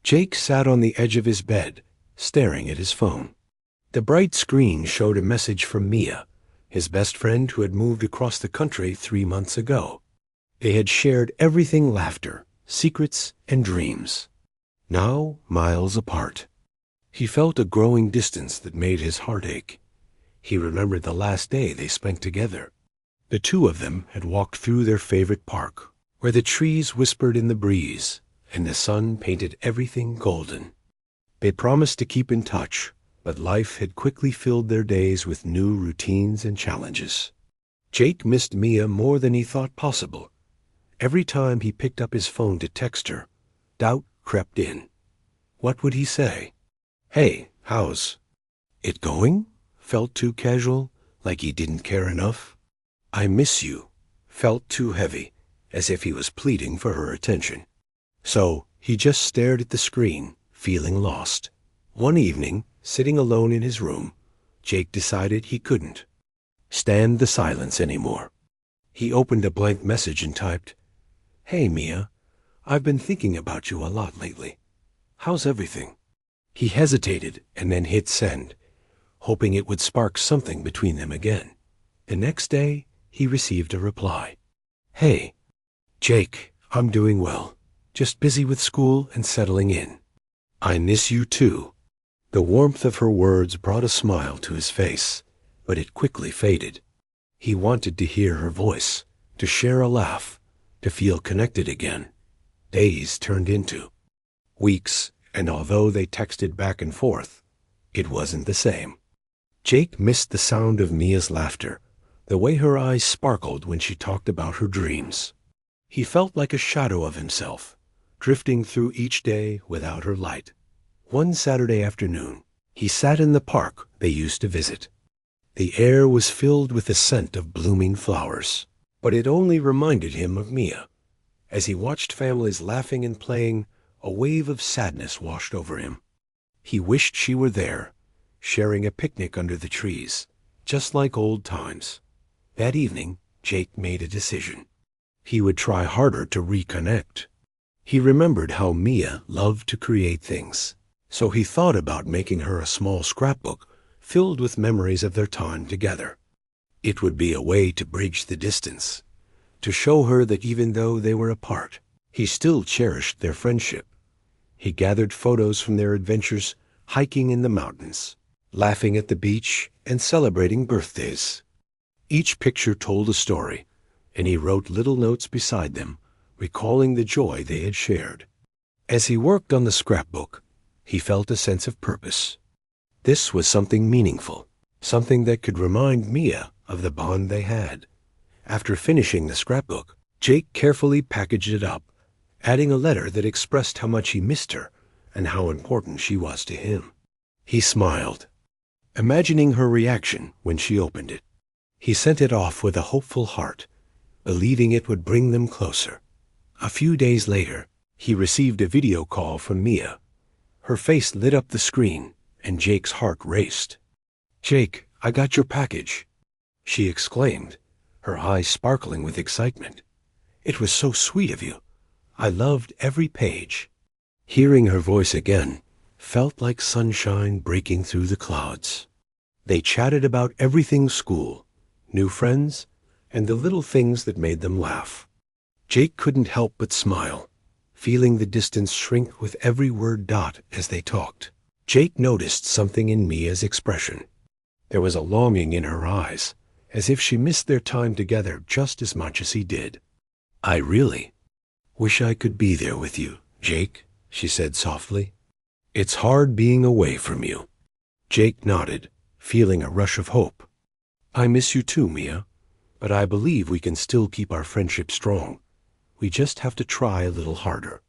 Jake sat on the edge of his bed, staring at his phone. The bright screen showed a message from Mia, his best friend who had moved across the country 3 months ago. They had shared everything: laughter, secrets, and dreams. Now miles apart. He felt a growing distance that made his heart ache. He remembered the last day they spent together. The two of them had walked through their favorite park, where the trees whispered in the breeze and the sun painted everything golden. They promised to keep in touch, but life had quickly filled their days with new routines and challenges. Jake missed Mia more than he thought possible. Every time he picked up his phone to text her, doubt crept in. What would he say? "Hey, how's it going?" Felt too casual, like he didn't care enough. "I miss you," felt too heavy, as if he was pleading for her attention. So he just stared at the screen, feeling lost. One evening, sitting alone in his room, Jake decided he couldn't stand the silence anymore. He opened a blank message and typed, "Hey Mia, I've been thinking about you a lot lately. How's everything?" He hesitated and then hit send, hoping it would spark something between them again. The next day, he received a reply. "Hey, Jake, I'm doing well. Just busy with school and settling in. I miss you too." The warmth of her words brought a smile to his face, but it quickly faded. He wanted to hear her voice, to share a laugh, to feel connected again. Days turned into weeks, and although they texted back and forth, it wasn't the same. Jake missed the sound of Mia's laughter, the way her eyes sparkled when she talked about her dreams. He felt like a shadow of himself, drifting through each day without her light. One Saturday afternoon, he sat in the park they used to visit. The air was filled with the scent of blooming flowers, but it only reminded him of Mia. As he watched families laughing and playing, a wave of sadness washed over him. He wished she were there, sharing a picnic under the trees, just like old times. That evening, Jake made a decision. He would try harder to reconnect. He remembered how Mia loved to create things, so he thought about making her a small scrapbook filled with memories of their time together. It would be a way to bridge the distance, to show her that even though they were apart, he still cherished their friendship. He gathered photos from their adventures, hiking in the mountains, laughing at the beach, and celebrating birthdays. Each picture told a story, and he wrote little notes beside them, recalling the joy they had shared. As he worked on the scrapbook, he felt a sense of purpose. This was something meaningful, something that could remind Mia of the bond they had. After finishing the scrapbook, Jake carefully packaged it up, adding a letter that expressed how much he missed her and how important she was to him. He smiled, imagining her reaction when she opened it. He sent it off with a hopeful heart, believing it would bring them closer. A few days later, he received a video call from Mia. Her face lit up the screen, and Jake's heart raced. "Jake, I got your package," she exclaimed, her eyes sparkling with excitement. "It was so sweet of you. I loved every page." Hearing her voice again felt like sunshine breaking through the clouds. They chatted about everything school, new friends, and the little things that made them laugh. Jake couldn't help but smile, feeling the distance shrink with every word dot as they talked. Jake noticed something in Mia's expression. There was a longing in her eyes, as if she missed their time together just as much as he did. "I really wish I could be there with you, Jake," she said softly. "It's hard being away from you." Jake nodded, feeling a rush of hope. "I miss you too, Mia, but I believe we can still keep our friendship strong. We just have to try a little harder."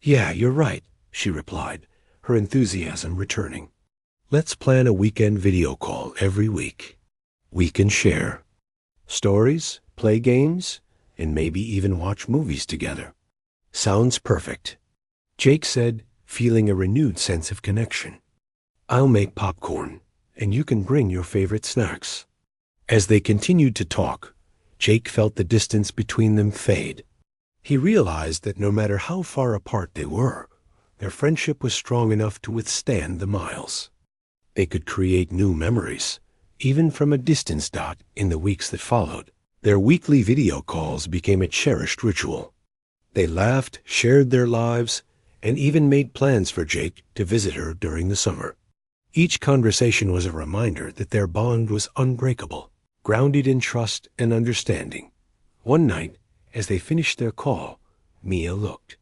"Yeah, you're right," she replied, her enthusiasm returning. "Let's plan a weekend video call every week. We can share stories, play games, and maybe even watch movies together." "Sounds perfect," Jake said, feeling a renewed sense of connection. "I'll make popcorn, and you can bring your favorite snacks." As they continued to talk, Jake felt the distance between them fade. He realized that no matter how far apart they were, their friendship was strong enough to withstand the miles. They could create new memories, even from a distance. In the weeks that followed, their weekly video calls became a cherished ritual. They laughed, shared their lives, and even made plans for Jake to visit her during the summer. Each conversation was a reminder that their bond was unbreakable, grounded in trust and understanding. One night, as they finished their call, Mia looked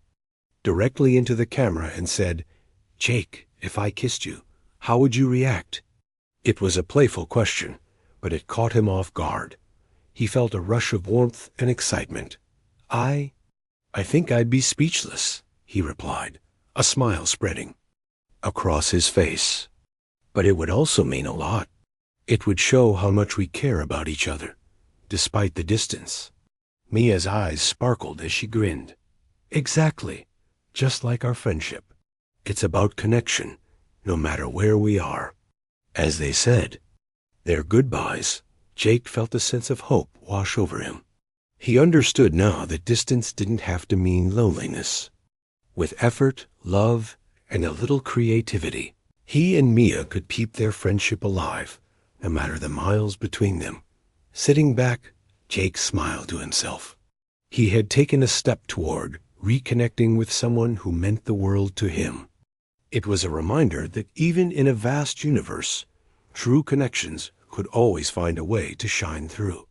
directly into the camera and said, "Jake, if I kissed you, how would you react?" It was a playful question, but it caught him off guard. He felt a rush of warmth and excitement. I think I'd be speechless," he replied, a smile spreading across his face. "But it would also mean a lot. It would show how much we care about each other, despite the distance." Mia's eyes sparkled as she grinned. "Exactly, just like our friendship. It's about connection, no matter where we are." As they said their goodbyes, Jake felt a sense of hope wash over him. He understood now that distance didn't have to mean loneliness. With effort, love, and a little creativity, he and Mia could keep their friendship alive, no matter the miles between them. Sitting back, Jake smiled to himself. He had taken a step toward reconnecting with someone who meant the world to him. It was a reminder that even in a vast universe, true connections could always find a way to shine through.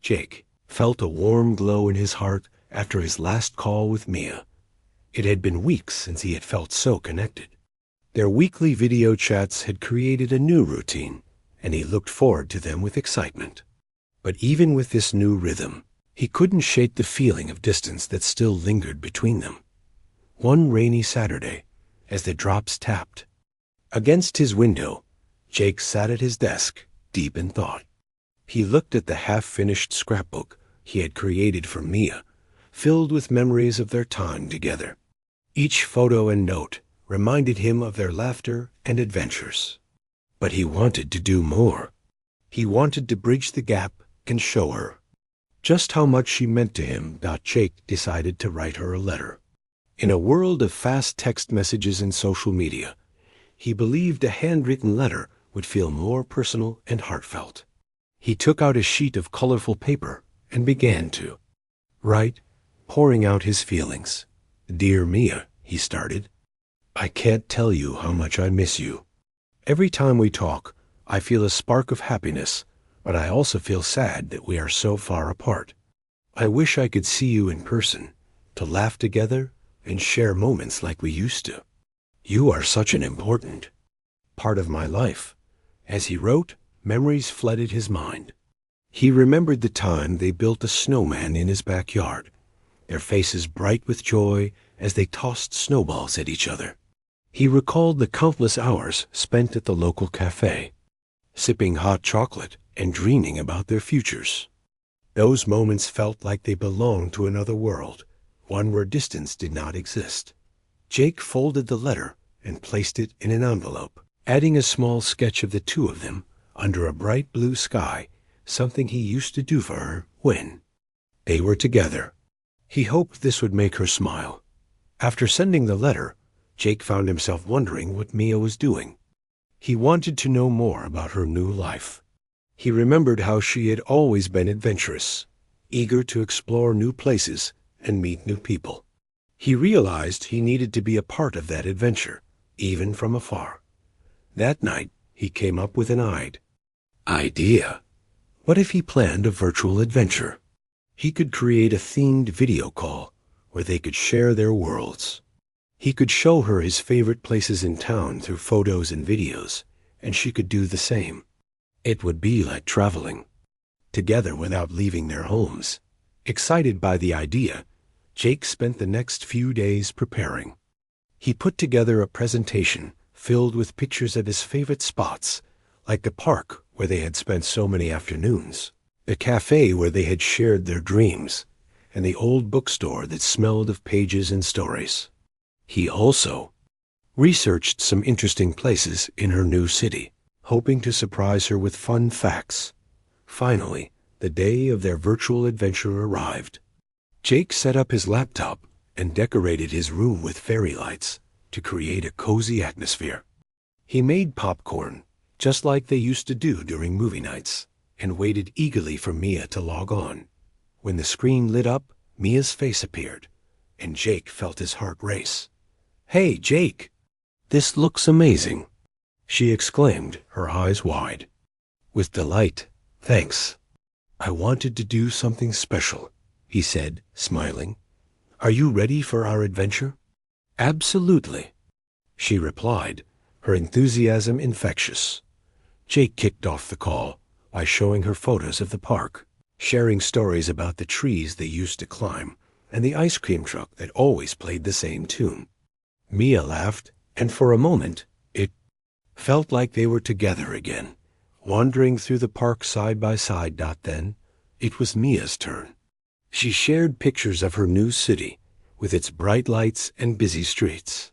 Jake felt a warm glow in his heart after his last call with Mia. It had been weeks since he had felt so connected. Their weekly video chats had created a new routine, and he looked forward to them with excitement. But even with this new rhythm, he couldn't shake the feeling of distance that still lingered between them. One rainy Saturday, as the drops tapped against his window, Jake sat at his desk, deep in thought. He looked at the half-finished scrapbook he had created for Mia, filled with memories of their time together. Each photo and note reminded him of their laughter and adventures. But he wanted to do more. He wanted to bridge the gap and show her just how much she meant to him. Jake decided to write her a letter. In a world of fast text messages and social media, he believed a handwritten letter would feel more personal and heartfelt. He took out a sheet of colorful paper and began to write, pouring out his feelings. "Dear Mia," he started, "I can't tell you how much I miss you. Every time we talk, I feel a spark of happiness, but I also feel sad that we are so far apart. I wish I could see you in person, to laugh together and share moments like we used to. You are such an important part of my life." As he wrote, memories flooded his mind. He remembered the time they built a snowman in his backyard, their faces bright with joy as they tossed snowballs at each other. He recalled the countless hours spent at the local cafe, sipping hot chocolate and dreaming about their futures. Those moments felt like they belonged to another world, one where distance did not exist. Jake folded the letter and placed it in an envelope, adding a small sketch of the two of them under a bright blue sky, something he used to do for her when they were together. He hoped this would make her smile. After sending the letter, Jake found himself wondering what Mia was doing. He wanted to know more about her new life. He remembered how she had always been adventurous, eager to explore new places and meet new people. He realized he needed to be a part of that adventure, even from afar. That night, he came up with an idea. What if he planned a virtual adventure? He could create a themed video call where they could share their worlds. He could show her his favorite places in town through photos and videos, and she could do the same. It would be like traveling together without leaving their homes. Excited by the idea, Jake spent the next few days preparing. He put together a presentation filled with pictures of his favorite spots, like the park where they had spent so many afternoons, the cafe where they had shared their dreams, and the old bookstore that smelled of pages and stories. He also researched some interesting places in her new city, hoping to surprise her with fun facts. Finally, the day of their virtual adventure arrived. Jake set up his laptop and decorated his room with fairy lights to create a cozy atmosphere. He made popcorn, just like they used to do during movie nights, and waited eagerly for Mia to log on. When the screen lit up, Mia's face appeared, and Jake felt his heart race. "Hey, Jake! This looks amazing!" she exclaimed, her eyes wide. With delight, "Thanks. I wanted to do something special," he said, smiling. "Are you ready for our adventure?" "Absolutely," she replied, her enthusiasm infectious. Jake kicked off the call by showing her photos of the park, sharing stories about the trees they used to climb and the ice cream truck that always played the same tune. Mia laughed, and for a moment, it felt like they were together again, wandering through the park side by side. Then, it was Mia's turn. She shared pictures of her new city, with its bright lights and busy streets.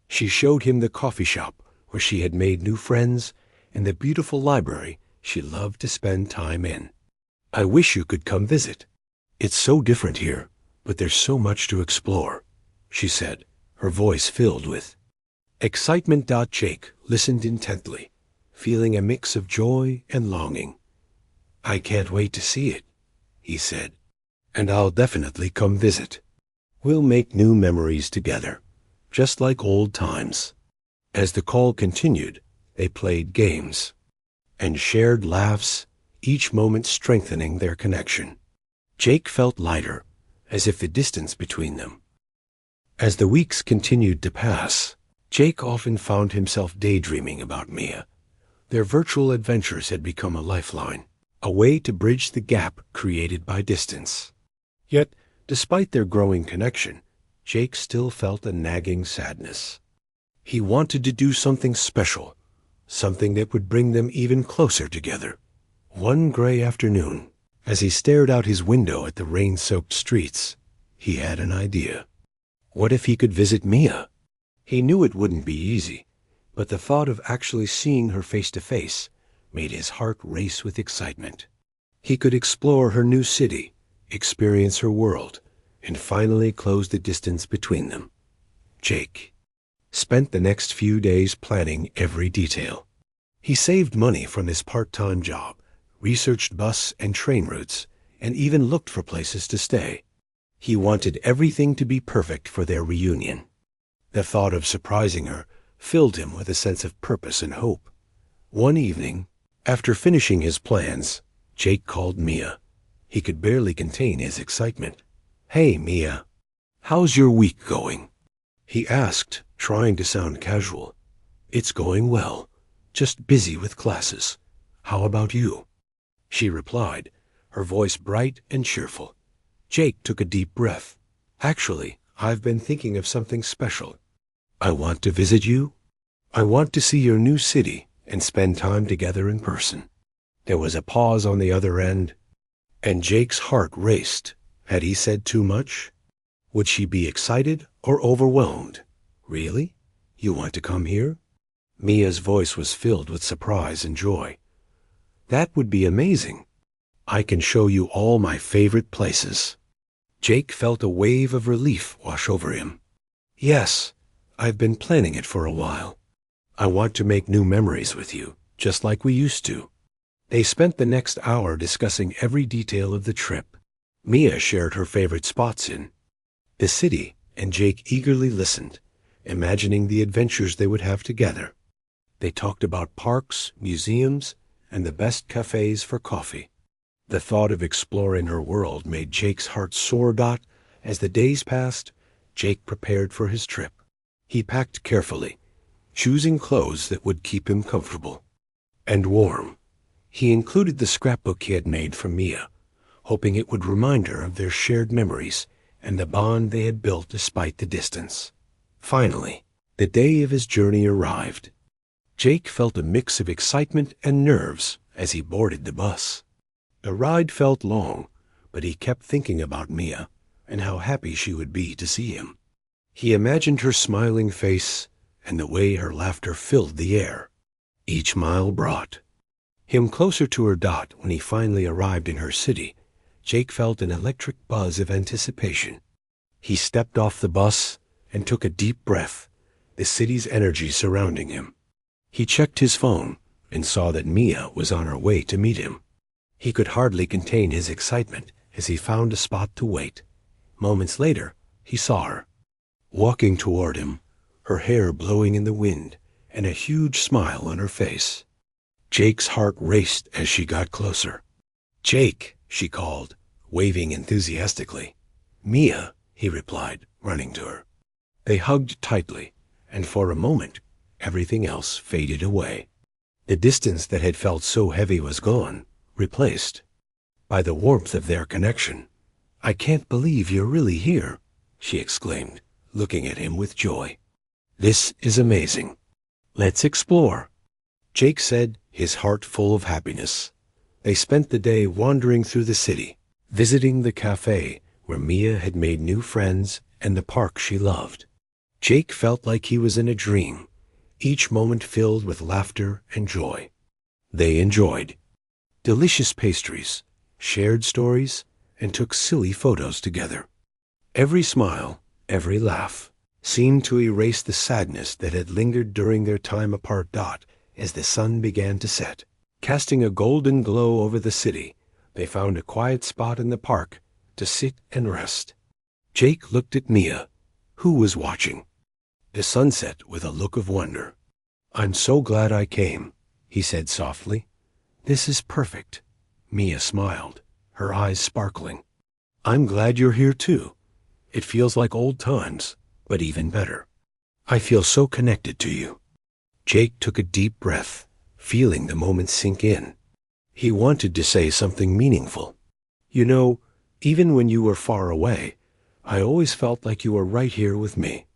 She showed him the coffee shop where she had made new friends and the beautiful library she loved to spend time in. "I wish you could come visit. It's so different here, but there's so much to explore," she said, her voice filled with excitement. Jake listened intently, feeling a mix of joy and longing. "I can't wait to see it," he said, "and I'll definitely come visit. We'll make new memories together, just like old times." As the call continued, they played games and shared laughs, each moment strengthening their connection. Jake felt lighter, as if the distance between them. As the weeks continued to pass, Jake often found himself daydreaming about Mia. Their virtual adventures had become a lifeline, a way to bridge the gap created by distance. Yet, despite their growing connection, Jake still felt a nagging sadness. He wanted to do something special, something that would bring them even closer together. One gray afternoon, as he stared out his window at the rain-soaked streets, he had an idea. What if he could visit Mia? He knew it wouldn't be easy, but the thought of actually seeing her face to face made his heart race with excitement. He could explore her new city, experience her world, and finally close the distance between them. Jake spent the next few days planning every detail. He saved money from his part-time job, researched bus and train routes, and even looked for places to stay. He wanted everything to be perfect for their reunion. The thought of surprising her filled him with a sense of purpose and hope. One evening, after finishing his plans, Jake called Mia. He could barely contain his excitement. "Hey, Mia, how's your week going?" he asked, trying to sound casual. "It's going well, just busy with classes. How about you?" She replied, her voice bright and cheerful. Jake took a deep breath. "Actually, I've been thinking of something special. I want to visit you. I want to see your new city and spend time together in person." There was a pause on the other end, and Jake's heart raced. Had he said too much? Would she be excited or overwhelmed? "Really? You want to come here?" Mia's voice was filled with surprise and joy. "That would be amazing. I can show you all my favorite places." Jake felt a wave of relief wash over him. "Yes, I've been planning it for a while. I want to make new memories with you, just like we used to." They spent the next hour discussing every detail of the trip. Mia shared her favorite spots in the city, and Jake eagerly listened, imagining the adventures they would have together. They talked about parks, museums, and the best cafes for coffee. The thought of exploring her world made Jake's heart soar. As the days passed, Jake prepared for his trip. He packed carefully, choosing clothes that would keep him comfortable and warm. He included the scrapbook he had made for Mia, hoping it would remind her of their shared memories and the bond they had built despite the distance. Finally, the day of his journey arrived. Jake felt a mix of excitement and nerves as he boarded the bus. The ride felt long, but he kept thinking about Mia and how happy she would be to see him. He imagined her smiling face and the way her laughter filled the air. Each mile brought him closer to her. When he finally arrived in her city, Jake felt an electric buzz of anticipation. He stepped off the bus and took a deep breath, the city's energy surrounding him. He checked his phone and saw that Mia was on her way to meet him. He could hardly contain his excitement as he found a spot to wait. Moments later, he saw her, walking toward him, her hair blowing in the wind and a huge smile on her face. Jake's heart raced as she got closer. "Jake," she called, waving enthusiastically. "Mia," he replied, running to her. They hugged tightly, and for a moment, everything else faded away. The distance that had felt so heavy was gone, replaced by the warmth of their connection. "I can't believe you're really here," she exclaimed, looking at him with joy. "This is amazing. Let's explore," Jake said, his heart full of happiness. They spent the day wandering through the city, visiting the cafe where Mia had made new friends and the park she loved. Jake felt like he was in a dream, each moment filled with laughter and joy. They enjoyed delicious pastries, shared stories, and took silly photos together. Every smile, every laugh, seemed to erase the sadness that had lingered during their time apart. As the sun began to set, casting a golden glow over the city, they found a quiet spot in the park to sit and rest. Jake looked at Mia, who was watching the sunset with a look of wonder. "I'm so glad I came," he said softly. "This is perfect." Mia smiled, her eyes sparkling. "I'm glad you're here too. It feels like old times, but even better. I feel so connected to you." Jake took a deep breath, feeling the moment sink in. He wanted to say something meaningful. "You know, even when you were far away, I always felt like you were right here with me.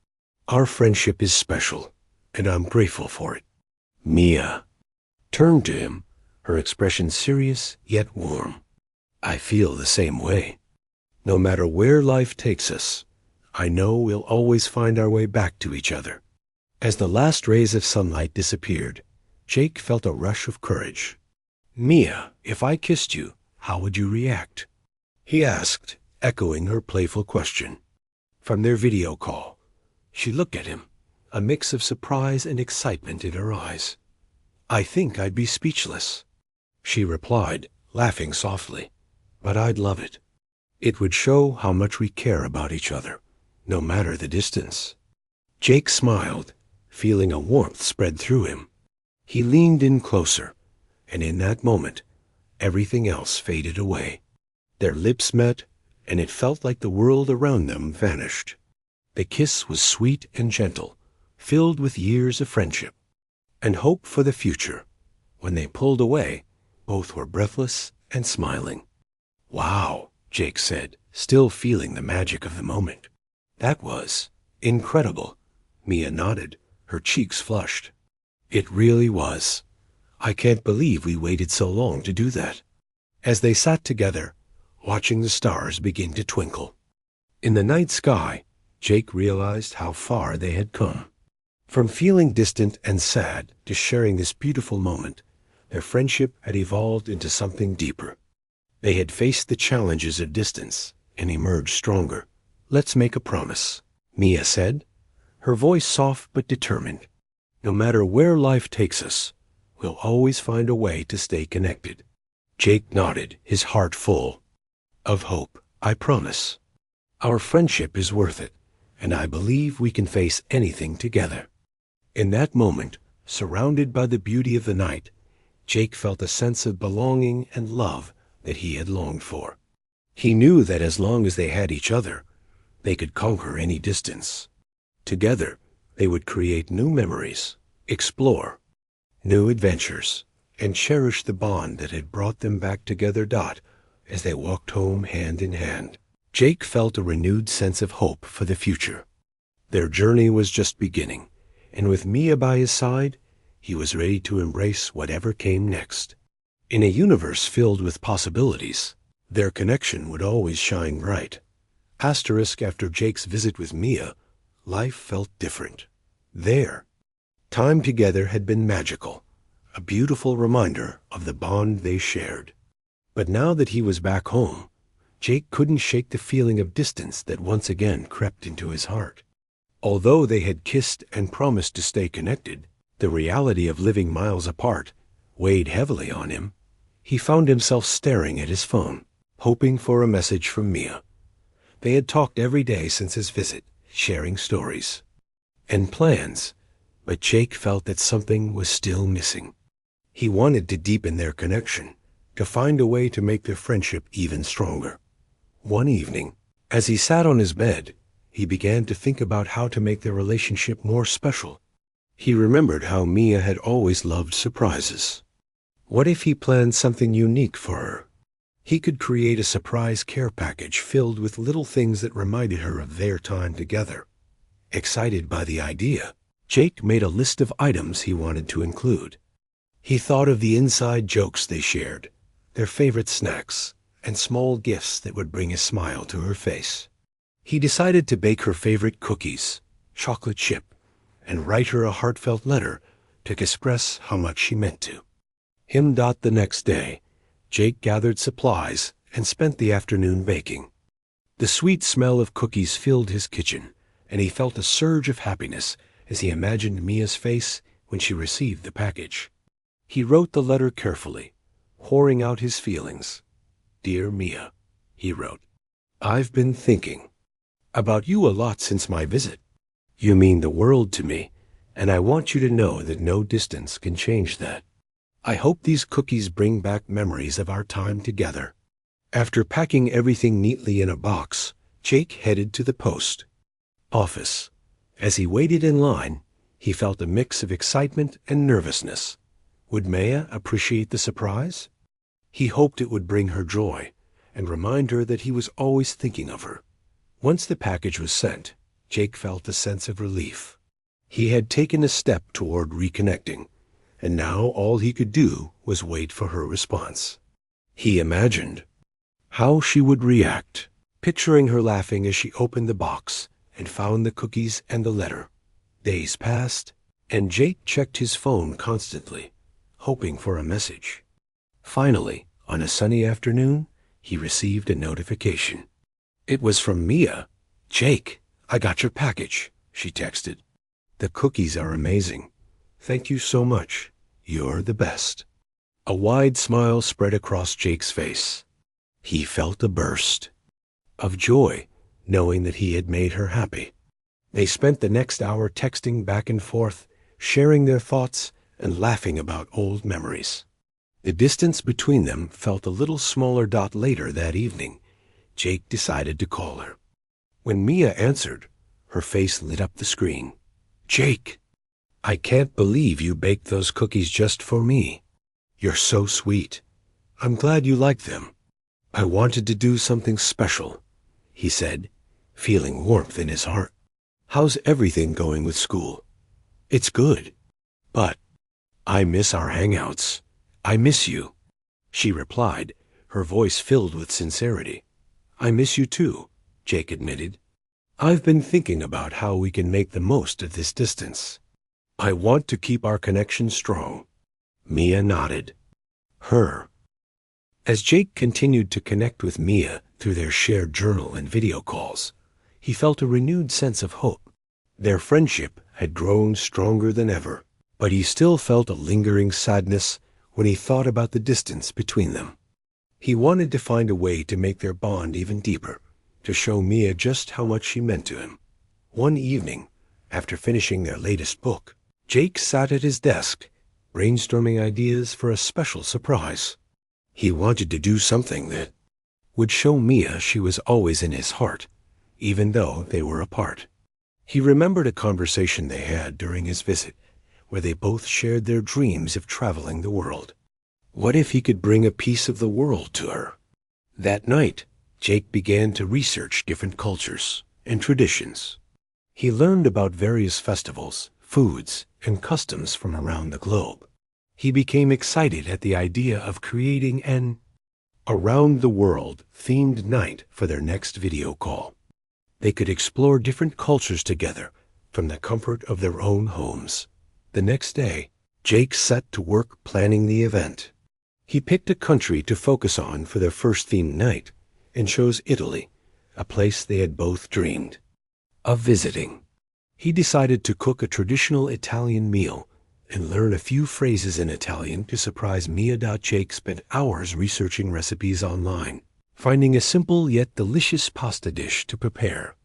Our friendship is special, and I'm grateful for it." Mia turned to him, her expression serious yet warm. "I feel the same way. No matter where life takes us, I know we'll always find our way back to each other." As the last rays of sunlight disappeared, Jake felt a rush of courage. "Mia, if I kissed you, how would you react?" he asked, echoing her playful question. From their video call, she looked at him, a mix of surprise and excitement in her eyes. "I think I'd be speechless," she replied, laughing softly. "But I'd love it. It would show how much we care about each other, no matter the distance." Jake smiled, feeling a warmth spread through him. He leaned in closer, and in that moment, everything else faded away. Their lips met, and it felt like the world around them vanished. The kiss was sweet and gentle, filled with years of friendship and hope for the future. When they pulled away, both were breathless and smiling. "Wow," Jake said, still feeling the magic of the moment. "That was incredible." Mia nodded, her cheeks flushed. "It really was. I can't believe we waited so long to do that." As they sat together, watching the stars begin to twinkle in the night sky, Jake realized how far they had come. From feeling distant and sad to sharing this beautiful moment, their friendship had evolved into something deeper. They had faced the challenges of distance and emerged stronger. "Let's make a promise," Mia said, her voice soft but determined. "No matter where life takes us, we'll always find a way to stay connected." Jake nodded, his heart full of hope. "I promise. Our friendship is worth it, and I believe we can face anything together." In that moment, surrounded by the beauty of the night, Jake felt a sense of belonging and love that he had longed for. He knew that as long as they had each other, they could conquer any distance. Together, they would create new memories, explore new adventures, and cherish the bond that had brought them back together. As they walked home hand in hand, Jake felt a renewed sense of hope for the future. Their journey was just beginning, and with Mia by his side, he was ready to embrace whatever came next. In a universe filled with possibilities, their connection would always shine bright. After Jake's visit with Mia, life felt different. Their time together had been magical, a beautiful reminder of the bond they shared. But now that he was back home, Jake couldn't shake the feeling of distance that once again crept into his heart. Although they had kissed and promised to stay connected, the reality of living miles apart weighed heavily on him. He found himself staring at his phone, hoping for a message from Mia. They had talked every day since his visit, sharing stories and plans, but Jake felt that something was still missing. He wanted to deepen their connection, to find a way to make their friendship even stronger. One evening, as he sat on his bed, he began to think about how to make their relationship more special. He remembered how Mia had always loved surprises. What if he planned something unique for her? He could create a surprise care package filled with little things that reminded her of their time together. Excited by the idea, Jake made a list of items he wanted to include. He thought of the inside jokes they shared, their favorite snacks, and small gifts that would bring a smile to her face. He decided to bake her favorite cookies, chocolate chip, and write her a heartfelt letter to express how much she meant to him. The next day, Jake gathered supplies and spent the afternoon baking. The sweet smell of cookies filled his kitchen, and he felt a surge of happiness as he imagined Mia's face when she received the package. He wrote the letter carefully, pouring out his feelings. "Dear Mia," he wrote, "I've been thinking about you a lot since my visit. You mean the world to me, and I want you to know that no distance can change that. I hope these cookies bring back memories of our time together." After packing everything neatly in a box, Jake headed to the post office. As he waited in line, he felt a mix of excitement and nervousness. Would Maya appreciate the surprise? He hoped it would bring her joy and remind her that he was always thinking of her. Once the package was sent, Jake felt a sense of relief. He had taken a step toward reconnecting, and now all he could do was wait for her response. He imagined how she would react, picturing her laughing as she opened the box and found the cookies and the letter. Days passed, and Jake checked his phone constantly, hoping for a message. Finally, on a sunny afternoon, he received a notification. It was from Mia. "Jake, I got your package," she texted. "The cookies are amazing. Thank you so much. You're the best." A wide smile spread across Jake's face. He felt a burst of joy, knowing that he had made her happy. They spent the next hour texting back and forth, sharing their thoughts and laughing about old memories. The distance between them felt a little smaller. Later that evening, Jake decided to call her. When Mia answered, her face lit up the screen. "Jake, I can't believe you baked those cookies just for me. You're so sweet. I'm glad you like them. I wanted to do something special," he said, feeling warmth in his heart. "How's everything going with school?" "It's good. But I miss our hangouts. I miss you," she replied, her voice filled with sincerity. "I miss you too," Jake admitted. "I've been thinking about how we can make the most of this distance. I want to keep our connection strong." Mia nodded. Her. As Jake continued to connect with Mia through their shared journal and video calls, he felt a renewed sense of hope. Their friendship had grown stronger than ever, but he still felt a lingering sadness when he thought about the distance between them. He wanted to find a way to make their bond even deeper, to show Mia just how much she meant to him. One evening, after finishing their latest book, Jake sat at his desk, brainstorming ideas for a special surprise. He wanted to do something that would show Mia she was always in his heart, even though they were apart. He remembered a conversation they had during his visit, where they both shared their dreams of traveling the world. What if he could bring a piece of the world to her? That night, Jake began to research different cultures and traditions. He learned about various festivals, foods, and customs from around the globe. He became excited at the idea of creating an around-the-world themed night for their next video call. They could explore different cultures together from the comfort of their own homes. The next day, Jake set to work planning the event. He picked a country to focus on for their first themed night, and chose Italy, a place they had both dreamed of visiting. He decided to cook a traditional Italian meal and learn a few phrases in Italian to surprise Mia. Jake spent hours researching recipes online, finding a simple yet delicious pasta dish to prepare.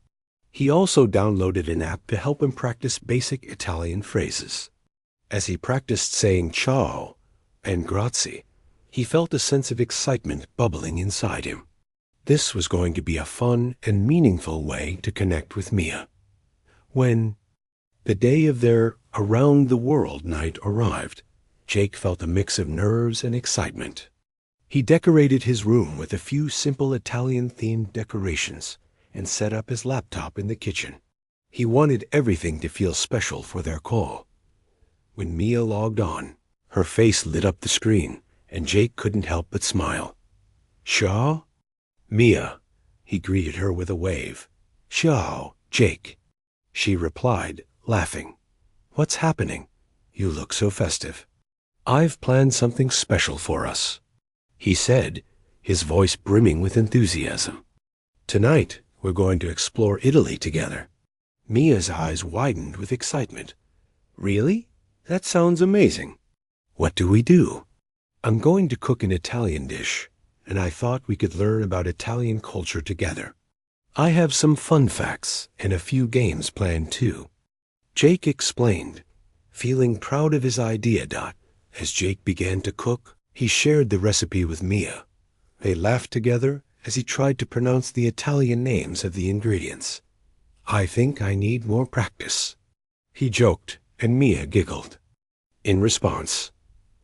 He also downloaded an app to help him practice basic Italian phrases. As he practiced saying ciao and grazie, he felt a sense of excitement bubbling inside him. This was going to be a fun and meaningful way to connect with Mia. When the day of their around-the-world night arrived, Jake felt a mix of nerves and excitement. He decorated his room with a few simple Italian-themed decorations and set up his laptop in the kitchen. He wanted everything to feel special for their call. When Mia logged on, her face lit up the screen, and Jake couldn't help but smile. "Ciao, Mia," he greeted her with a wave. "Ciao, Jake," she replied, laughing. "What's happening? You look so festive." "I've planned something special for us," he said, his voice brimming with enthusiasm. "Tonight, we're going to explore Italy together." Mia's eyes widened with excitement. "Really? That sounds amazing. What do we do?" "I'm going to cook an Italian dish, and I thought we could learn about Italian culture together. I have some fun facts and a few games planned too," Jake explained, feeling proud of his idea. As Jake began to cook, he shared the recipe with Mia. They laughed together as he tried to pronounce the Italian names of the ingredients. "I think I need more practice," he joked, and Mia giggled. In response,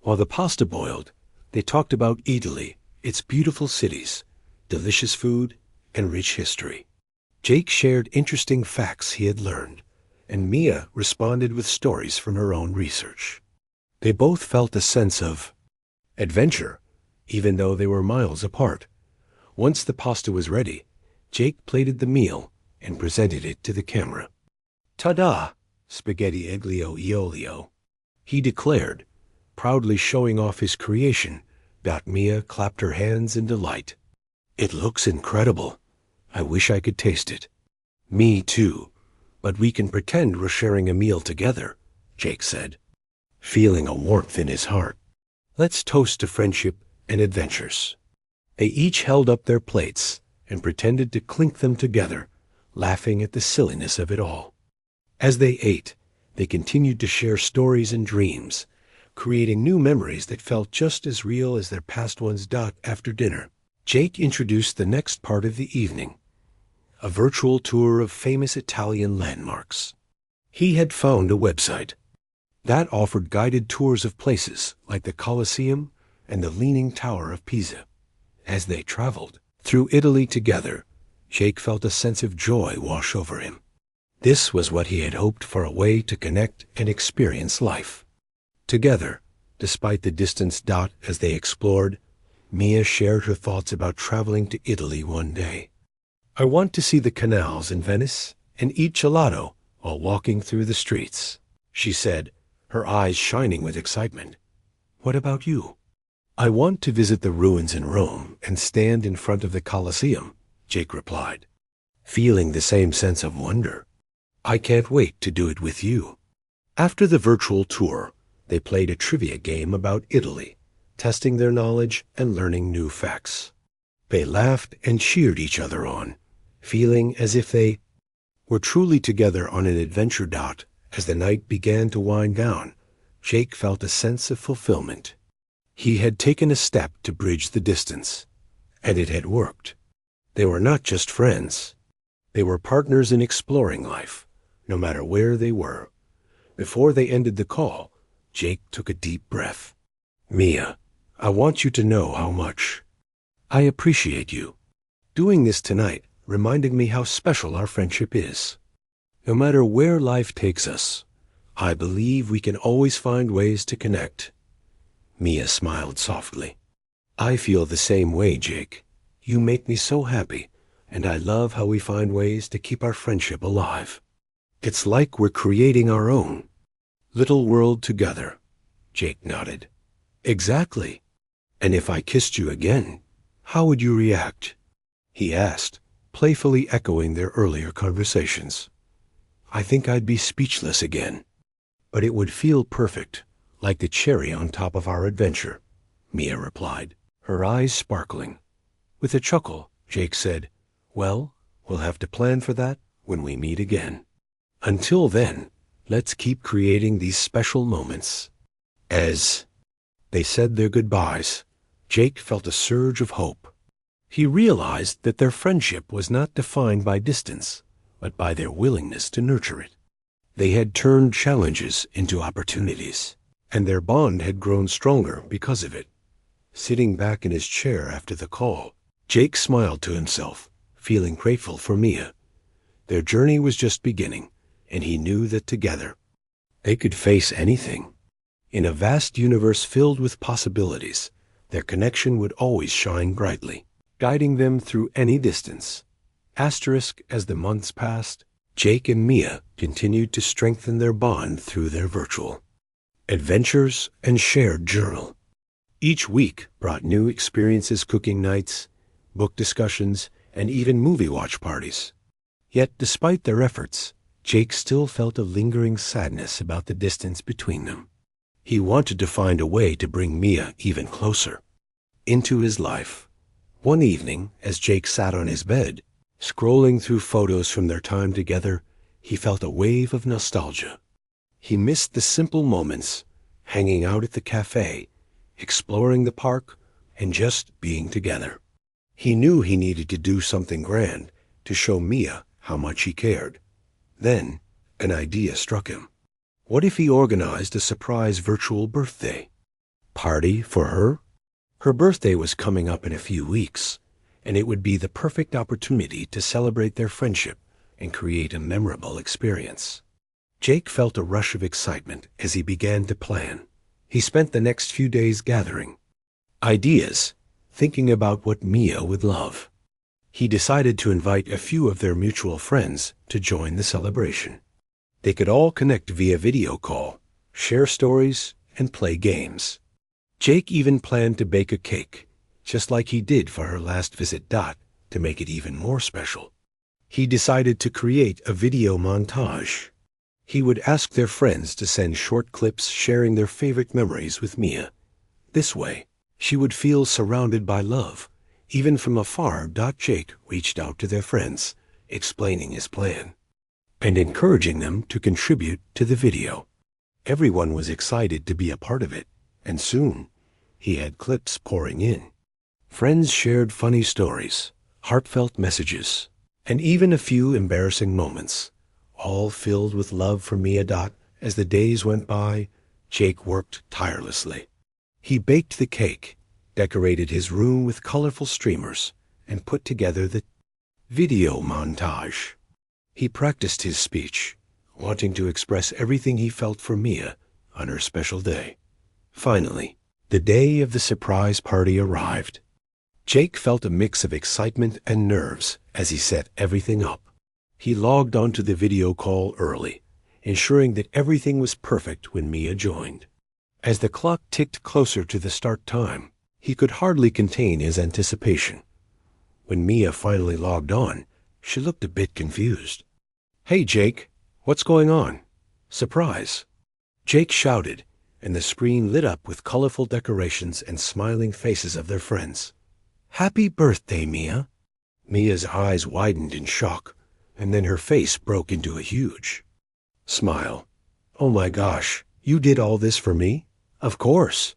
while the pasta boiled, they talked about Italy, its beautiful cities, delicious food, and rich history. Jake shared interesting facts he had learned, and Mia responded with stories from her own research. They both felt a sense of adventure, even though they were miles apart. Once the pasta was ready, Jake plated the meal and presented it to the camera. "Ta-da! Spaghetti aglio e olio," he declared, proudly showing off his creation. Mia clapped her hands in delight. "It looks incredible. I wish I could taste it." "Me too, but we can pretend we're sharing a meal together," Jake said, feeling a warmth in his heart. "Let's toast to friendship and adventures." They each held up their plates and pretended to clink them together, laughing at the silliness of it all. As they ate, they continued to share stories and dreams, creating new memories that felt just as real as their past ones. After dinner, Jake introduced the next part of the evening, a virtual tour of famous Italian landmarks. He had found a website that offered guided tours of places like the Colosseum and the Leaning Tower of Pisa. As they traveled through Italy together, Jake felt a sense of joy wash over him. This was what he had hoped for, a way to connect and experience life together, despite the distance. As they explored, Mia shared her thoughts about traveling to Italy one day. "I want to see the canals in Venice and eat gelato while walking through the streets," she said, her eyes shining with excitement. "What about you?" "I want to visit the ruins in Rome and stand in front of the Colosseum," Jake replied, feeling the same sense of wonder. "I can't wait to do it with you." After the virtual tour, they played a trivia game about Italy, testing their knowledge and learning new facts. They laughed and cheered each other on, feeling as if they were truly together on an adventure. As the night began to wind down, Jake felt a sense of fulfillment. He had taken a step to bridge the distance, and it had worked. They were not just friends. They were partners in exploring life, no matter where they were. Before they ended the call, Jake took a deep breath. "Mia, I want you to know how much I appreciate you. Doing this tonight reminded me how special our friendship is. No matter where life takes us, I believe we can always find ways to connect." Mia smiled softly. "I feel the same way, Jake. You make me so happy, and I love how we find ways to keep our friendship alive. It's like we're creating our own little world together." Jake nodded. "Exactly. And if I kissed you again, how would you react?" he asked, playfully echoing their earlier conversations. I think I'd be speechless again. But it would feel perfect, like the cherry on top of our adventure, Mia replied, her eyes sparkling. With a chuckle, Jake said, well, we'll have to plan for that when we meet again. Until then, let's keep creating these special moments. As they said their goodbyes, Jake felt a surge of hope. He realized that their friendship was not defined by distance, but by their willingness to nurture it. They had turned challenges into opportunities, and their bond had grown stronger because of it. Sitting back in his chair after the call, Jake smiled to himself, feeling grateful for Mia. Their journey was just beginning, and he knew that together they could face anything. In a vast universe filled with possibilities, their connection would always shine brightly, guiding them through any distance. Asterisk, as the months passed, Jake and Mia continued to strengthen their bond through their virtual adventures and shared journal. Each week brought new experiences, cooking nights, book discussions, and even movie watch parties. Yet, despite their efforts, Jake still felt a lingering sadness about the distance between them. He wanted to find a way to bring Mia even closer into his life. One evening, as Jake sat on his bed, scrolling through photos from their time together, he felt a wave of nostalgia. He missed the simple moments, hanging out at the cafe, exploring the park, and just being together. He knew he needed to do something grand to show Mia how much he cared. Then, an idea struck him. What if he organized a surprise virtual birthday party for her? Her birthday was coming up in a few weeks, and it would be the perfect opportunity to celebrate their friendship and create a memorable experience. Jake felt a rush of excitement as he began to plan. He spent the next few days gathering ideas, thinking about what Mia would love. He decided to invite a few of their mutual friends to join the celebration. They could all connect via video call, share stories, and play games. Jake even planned to bake a cake, just like he did for her last visit, to make it even more special. He decided to create a video montage. He would ask their friends to send short clips sharing their favorite memories with Mia. This way, she would feel surrounded by love, even from afar. Jake reached out to their friends, explaining his plan and encouraging them to contribute to the video. Everyone was excited to be a part of it, and soon he had clips pouring in. Friends shared funny stories, heartfelt messages, and even a few embarrassing moments, all filled with love for Mia. As the days went by, Jake worked tirelessly. He baked the cake, decorated his room with colorful streamers, and put together the video montage. He practiced his speech, wanting to express everything he felt for Mia on her special day. Finally, the day of the surprise party arrived. Jake felt a mix of excitement and nerves as he set everything up. He logged onto the video call early, ensuring that everything was perfect when Mia joined. As the clock ticked closer to the start time, he could hardly contain his anticipation. When Mia finally logged on, she looked a bit confused. "Hey, Jake, what's going on? Surprise!" Jake shouted, and the screen lit up with colorful decorations and smiling faces of their friends. "Happy birthday, Mia!" Mia's eyes widened in shock, and then her face broke into a huge smile. "Oh my gosh, you did all this for me?" "Of course.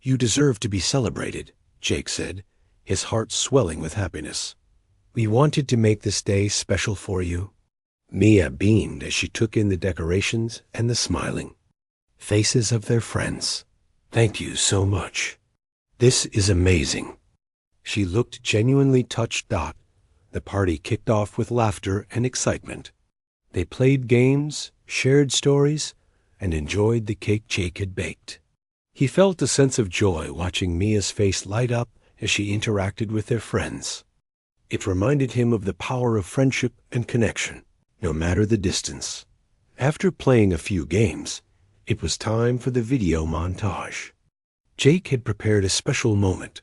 You deserve to be celebrated," Jake said, his heart swelling with happiness. "We wanted to make this day special for you." Mia beamed as she took in the decorations and the smiling faces of their friends. "Thank you so much. This is amazing." She looked genuinely touched. The party kicked off with laughter and excitement. They played games, shared stories, and enjoyed the cake Jake had baked. He felt a sense of joy watching Mia's face light up as she interacted with their friends. It reminded him of the power of friendship and connection, no matter the distance. After playing a few games, it was time for the video montage. Jake had prepared a special moment,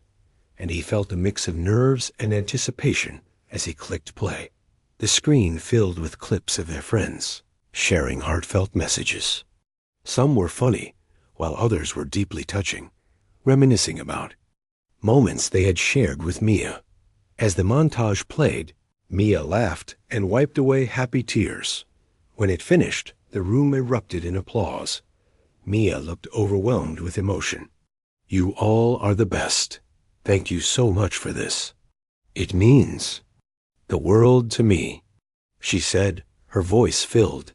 and he felt a mix of nerves and anticipation as he clicked play. The screen filled with clips of their friends, sharing heartfelt messages. Some were funny, while others were deeply touching, reminiscing about moments they had shared with Mia. As the montage played, Mia laughed and wiped away happy tears. When it finished, the room erupted in applause. Mia looked overwhelmed with emotion. "You all are the best. Thank you so much for this. It means the world to me," she said, her voice filled